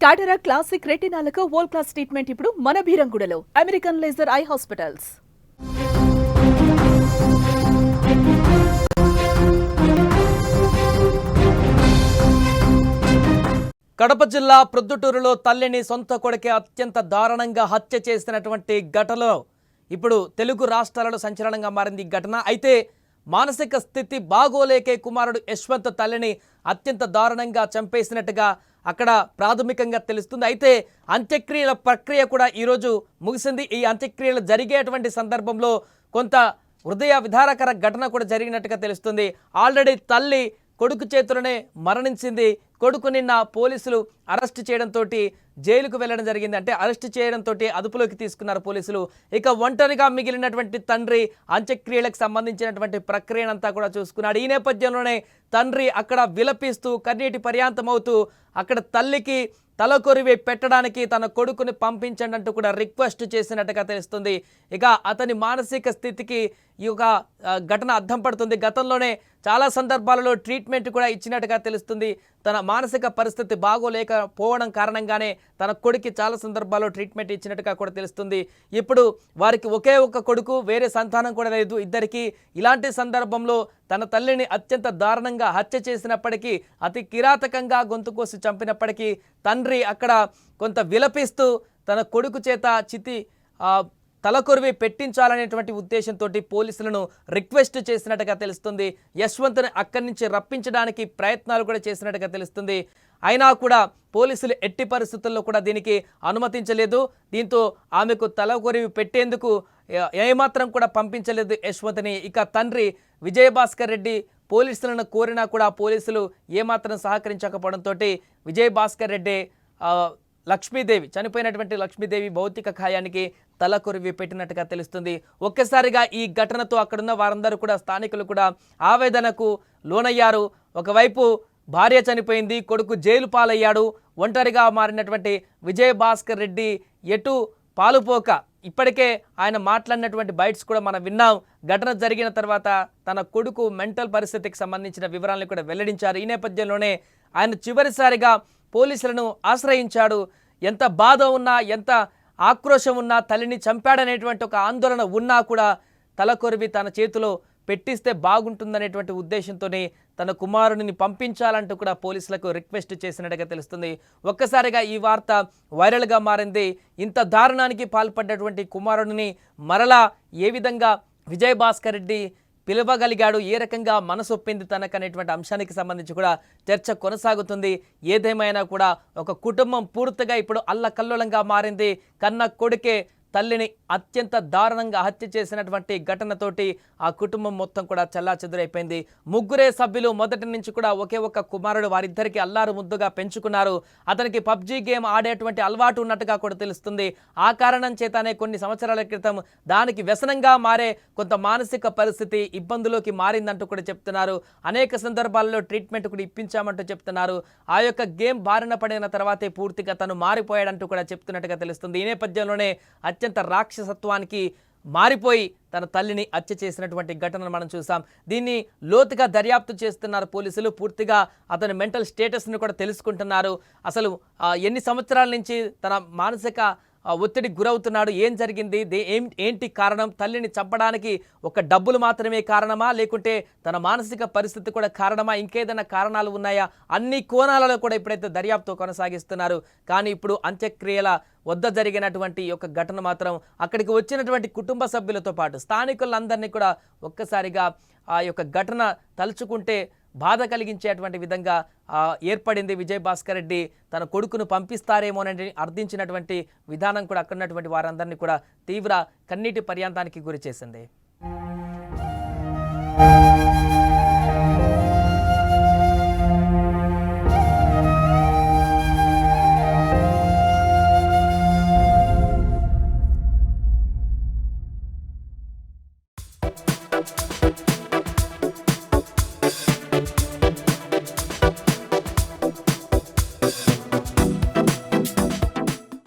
టాటరా classic రెటినాలకు world class treatment ఇప్పుడు మన భీరంగూడలో American laser eye hospitals. Kadapa జిల్లా ప్రొద్దుటూరులో తల్లిని సొంత కొడుకే అత్యంత దారుణంగా హత్య చేసినటువంటి ఘటనలో ఇప్పుడు తెలుగు రాష్ట్రాలలో సంచలనంగా మారింది ఈ ఘటన. అయితే మానసిక స్థితి బాగోలేకే కుమారుడు యశ్వంత్ తల్లిని అత్యంత దారుణంగా చంపేసినట్టుగా అక్కడ ప్రాథమికంగా తెలుస్తుంది. అయితే అంత్యక్రియల ప్రక్రియ కూడా ఈరోజు ముగిసింది. ఈ అంత్యక్రియలు జరిగేటువంటి సందర్భంలో కొంత హృదయ విదారకర ఘటన కూడా జరిగినట్టుగా తెలుస్తుంది. ఆల్రెడీ తల్లి కొడుకు చేతులనే మరణించింది. కొడుకు నిన్న పోలీసులు అరెస్ట్ చేయడంతో జైలుకు వెళ్ళడం జరిగింది. అంటే అరెస్ట్ చేయడంతో అదుపులోకి తీసుకున్నారు పోలీసులు. ఇక ఒంటరిగా మిగిలినటువంటి తండ్రి అంత్యక్రియలకు సంబంధించినటువంటి ప్రక్రియనంతా కూడా చూసుకున్నాడు. ఈ నేపథ్యంలోనే తండ్రి అక్కడ విలపిస్తూ కన్నీటి పర్యాంతమవుతూ అక్కడ తల్లికి తలకొరివి పెట్టడానికి తన కొడుకుని పంపించండి అంటూ కూడా రిక్వెస్ట్ చేసినట్టుగా తెలుస్తుంది. ఇక అతని మానసిక స్థితికి ఈ యొక్క ఘటన అద్దం పడుతుంది. గతంలోనే చాలా సందర్భాలలో ట్రీట్మెంట్ కూడా ఇచ్చినట్టుగా తెలుస్తుంది. తన మానసిక పరిస్థితి బాగోలేకపోవడం కారణంగానే తన కొడుకు చాలా సందర్భాల్లో ట్రీట్మెంట్ ఇచ్చినట్టుగా కూడా తెలుస్తుంది. ఇప్పుడు వారికి ఒకే ఒక కొడుకు, వేరే సంతానం కూడా లేదు ఇద్దరికి. ఇలాంటి సందర్భంలో తన తల్లిని అత్యంత దారుణంగా హత్య చేసినప్పటికీ, అతి కిరాతకంగా గొంతు కోసి చంపినప్పటికీ తండ్రి అక్కడ కొంత విలపిస్తూ తన కొడుకు చేత తలకొరివి పెట్టించాలనేటువంటి ఉద్దేశంతో పోలీసులను రిక్వెస్ట్ చేసినట్టుగా తెలుస్తుంది. యశ్వంత్ని అక్కడి నుంచి రప్పించడానికి ప్రయత్నాలు కూడా చేసినట్టుగా తెలుస్తుంది. అయినా కూడా పోలీసులు ఎట్టి పరిస్థితుల్లో కూడా దీనికి అనుమతించలేదు. దీంతో ఆమెకు తలకొరివి పెట్టేందుకు ఏమాత్రం కూడా పంపించలేదు యశ్వంత్ని. ఇక తండ్రి విజయభాస్కర్ రెడ్డి పోలీసులను కోరినా కూడా పోలీసులు ఏమాత్రం సహకరించకపోవడంతో విజయభాస్కర్ రెడ్డి లక్ష్మీదేవి చనిపోయినటువంటి లక్ష్మీదేవి భౌతిక కాయానికి తలకొరివి పెట్టినట్టుగా తెలుస్తుంది. ఒక్కసారిగా ఈ ఘటనతో అక్కడున్న వారందరూ కూడా స్థానికులు కూడా ఆవేదనకు లోనయ్యారు. ఒకవైపు భార్య చనిపోయింది, కొడుకు జైలు పాలయ్యాడు. ఒంటరిగా మారినటువంటి విజయభాస్కర్ రెడ్డి ఎటు పాలుపోక ఇప్పటికే ఆయన మాట్లాడినటువంటి బైట్స్ కూడా మనం విన్నాం. ఘటన జరిగిన తర్వాత తన కొడుకు మెంటల్ పరిస్థితికి సంబంధించిన వివరాలను కూడా వెల్లడించారు. ఈ నేపథ్యంలోనే ఆయన చివరిసారిగా పోలీసులను ఆశ్రయించాడు. ఎంత బాధ ఉన్నా, ఎంత ఆక్రోశం ఉన్నా, తల్లిని చంపాడనేటువంటి ఒక ఆందోళన ఉన్నా కూడా తలకొరివి తన చేతిలో పెట్టిస్తే బాగుంటుందనేటువంటి ఉద్దేశంతోనే తన కుమారుడిని పంపించాలంటూ కూడా పోలీసులకు రిక్వెస్ట్ చేసినట్టుగా తెలుస్తుంది. ఒక్కసారిగా ఈ వార్త వైరల్గా మారింది. ఇంత దారుణానికి పాల్పడ్డటువంటి కుమారుడిని మరలా ఏ విధంగా విజయభాస్కర్ రెడ్డి పిలవగలిగాడు, ఏ రకంగా మనసొప్పింది తనకనేటువంటి అంశానికి సంబంధించి కూడా చర్చ కొనసాగుతుంది. ఏదేమైనా కూడా ఒక కుటుంబం పూర్తిగా ఇప్పుడు అల్లకల్లోలంగా మారింది. కన్న కొడుకే తల్లిని అత్యంత దారుణంగా హత్య చేసినటువంటి ఘటనతోటి ఆ కుటుంబం మొత్తం కూడా చెల్లాచెదురైపోయింది. ముగ్గురే సభ్యులు మొదటి నుంచి కూడా ఒకే ఒక కుమారుడు, వారిద్దరికి అల్లారు ముద్దుగా పెంచుకున్నారు. అతనికి పబ్జీ గేమ్ ఆడేటువంటి అలవాటు ఉన్నట్టుగా కూడా తెలుస్తుంది. ఆ కారణం చేతనే కొన్ని సంవత్సరాల క్రితం దానికి వ్యసనంగా మారే కొంత మానసిక పరిస్థితి ఇబ్బందులోకి మారిందంటూ కూడా చెప్తున్నారు. అనేక సందర్భాల్లో ట్రీట్మెంట్ కూడా ఇప్పించామంటూ చెప్తున్నారు. ఆ యొక్క గేమ్ బారిన పడిన తర్వాతే పూర్తిగా తను మారిపోయాడంటూ కూడా చెప్తున్నట్టుగా తెలుస్తుంది. ఈ నేపథ్యంలోనే అత్యంత రాక్షసత్వానికి మారిపోయి తన తల్లిని హత్య చేసినటువంటి ఘటనను మనం చూసాం. దీన్ని లోతుగా దర్యాప్తు చేస్తున్నారు పోలీసులు. పూర్తిగా అతని మెంటల్ స్టేటస్ని కూడా తెలుసుకుంటున్నారు. అసలు ఎన్ని సంవత్సరాల నుంచి తన మానసిక ఒత్తిడికి గురవుతున్నాడు, ఏం జరిగింది, ఏంటి కారణం, తల్లిని చంపడానికి ఒక డబ్బులు మాత్రమే కారణమా, లేకుంటే తన మానసిక పరిస్థితి కూడా కారణమా, ఇంకేదైనా కారణాలు ఉన్నాయా, అన్ని కోణాలలో కూడా ఇప్పుడైతే దర్యాప్తు కొనసాగిస్తున్నారు. కానీ ఇప్పుడు అంత్యక్రియల వద్ద జరిగినటువంటి యొక్క ఘటన మాత్రం అక్కడికి వచ్చినటువంటి కుటుంబ సభ్యులతో పాటు స్థానికులందరినీ కూడా ఒక్కసారిగా ఆ యొక్క ఘటన తలుచుకుంటే బాధ కలిగించేటువంటి విధంగా ఏర్పడింది. విజయభాస్కర్ రెడ్డి తన కొడుకును పంపిస్తారేమోనని అర్థించినటువంటి విధానం కూడా అక్కడున్నటువంటి వారందరినీ కూడా తీవ్ర కన్నీటి పర్యాంతానికి గురి చేసింది.